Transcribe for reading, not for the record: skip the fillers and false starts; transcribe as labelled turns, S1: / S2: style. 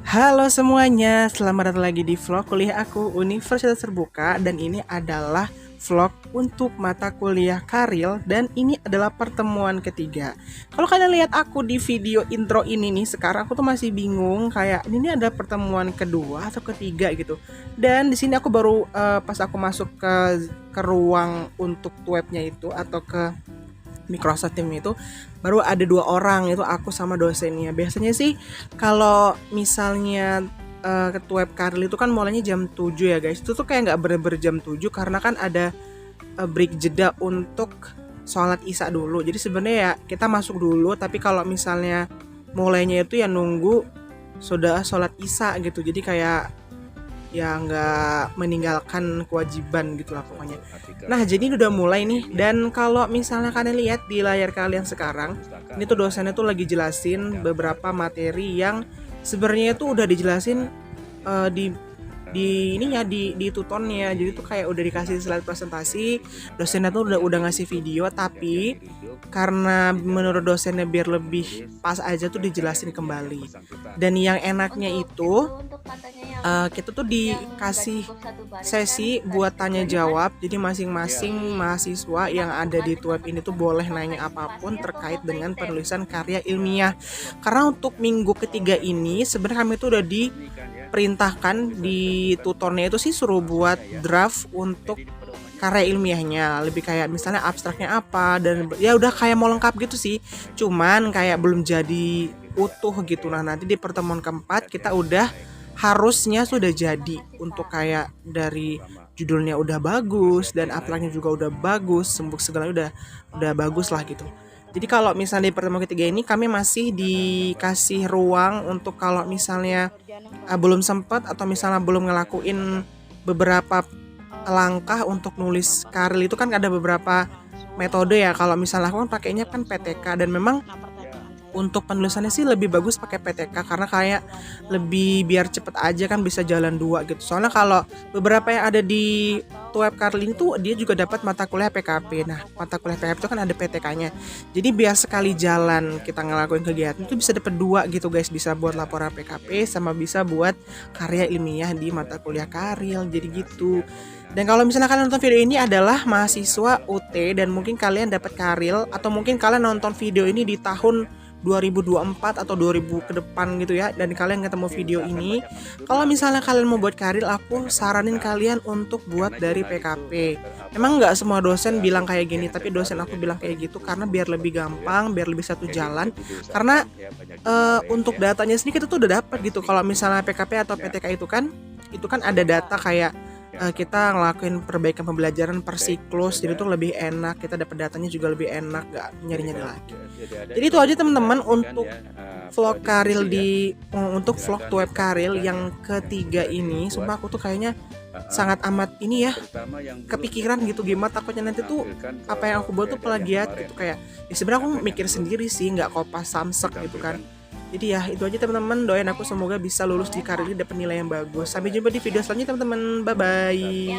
S1: Halo semuanya, selamat datang lagi di vlog kuliah aku Universitas Terbuka. Dan ini adalah vlog untuk mata kuliah Karil. Dan ini adalah pertemuan ketiga. Kalau kalian lihat aku di video intro ini nih, sekarang aku tuh masih bingung kayak ini ada pertemuan kedua atau ketiga gitu. Dan di sini aku baru pas aku masuk ke ruang untuk webnya itu atau ke Microsoft Team itu baru ada dua orang, itu aku sama dosennya. Biasanya sih kalau misalnya ketua web Karli itu kan mulainya jam 7 ya guys. Itu tuh kayak nggak bener-bener jam 7 karena kan ada break jeda untuk sholat isya dulu. Jadi sebenarnya ya kita masuk dulu, tapi kalau misalnya mulainya itu ya nunggu sudah sholat isya gitu. Jadi kayak ya nggak meninggalkan kewajiban gitulah pokoknya. Nah jadi ini udah mulai nih, dan kalau misalnya kalian lihat di layar kalian sekarang, ini tuh dosennya tuh lagi jelasin beberapa materi yang sebenarnya itu udah dijelasin di ininya di tutornya. Jadi tuh kayak udah dikasih slide presentasi, dosennya tuh udah ngasih video, tapi karena menurut dosennya biar lebih pas aja tuh dijelasin kembali. Dan yang enaknya itu kita tuh dikasih sesi buat tanya jawab. Jadi masing-masing mahasiswa yang ada di web ini tuh boleh nanya apapun terkait dengan penulisan karya ilmiah. Karena untuk minggu ketiga ini sebenarnya kami tuh udah diperintahkan di tutornya itu sih suruh buat draft untuk karya ilmiahnya, lebih kayak misalnya abstraknya apa, dan ya udah kayak mau lengkap gitu sih, cuman kayak belum jadi utuh gitu. Nah nanti di pertemuan keempat kita udah harusnya sudah jadi, untuk kayak dari judulnya udah bagus dan abstraknya juga udah bagus, sembuk segalanya udah bagus lah gitu. Jadi kalau misalnya di pertemuan ketiga ini kami masih dikasih ruang untuk kalau misalnya belum sempat atau misalnya belum ngelakuin beberapa langkah untuk nulis karil. Itu kan ada beberapa metode ya. Kalau misalnya aku kan pakainya kan PTK, dan memang untuk penulisannya sih lebih bagus pakai PTK karena kayak lebih biar cepet aja kan, bisa jalan dua gitu. Soalnya kalau beberapa yang ada di web Karlin tuh dia juga dapat mata kuliah PKP. Nah mata kuliah PKP itu kan ada PTK-nya. Jadi biar sekali jalan kita ngelakuin kegiatan itu bisa dapat dua gitu guys, bisa buat laporan PKP sama bisa buat karya ilmiah di mata kuliah Karil. Jadi gitu. Dan kalau misalnya kalian nonton video ini adalah mahasiswa UT dan mungkin kalian dapat karil, atau mungkin kalian nonton video ini di tahun 2024 atau 2000 ke depan gitu ya, dan kalian ketemu video ini, kalau misalnya kalian mau buat karil, aku saranin kalian untuk buat dari PKP. Emang nggak semua dosen bilang kayak gini, tapi dosen aku bilang kayak gitu karena biar lebih gampang, biar lebih satu jalan. Karena untuk datanya sendiri kita tuh udah dapat gitu. Kalau misalnya PKP atau PTK itu kan ada data kayak kita ngelakuin perbaikan pembelajaran per siklus, jadi tuh lebih enak, kita dapat datanya juga lebih enak, gak nyari-nyari lagi. Jadi itu aja teman-teman untuk vlog karil untuk vlog web karil yang ketiga ini. Sumpah aku tuh kayaknya sangat amat ini ya, kepikiran gitu, gimana takutnya nanti tuh apa yang aku buat tuh plagiat gitu. Kayak ya sebenarnya aku mikir sendiri sih, nggak kopas samsek gitu kan. Jadi ya itu aja teman-teman, doain aku semoga bisa lulus di karir ini, dapat nilai yang bagus. Sampai jumpa di video selanjutnya teman-teman, bye bye.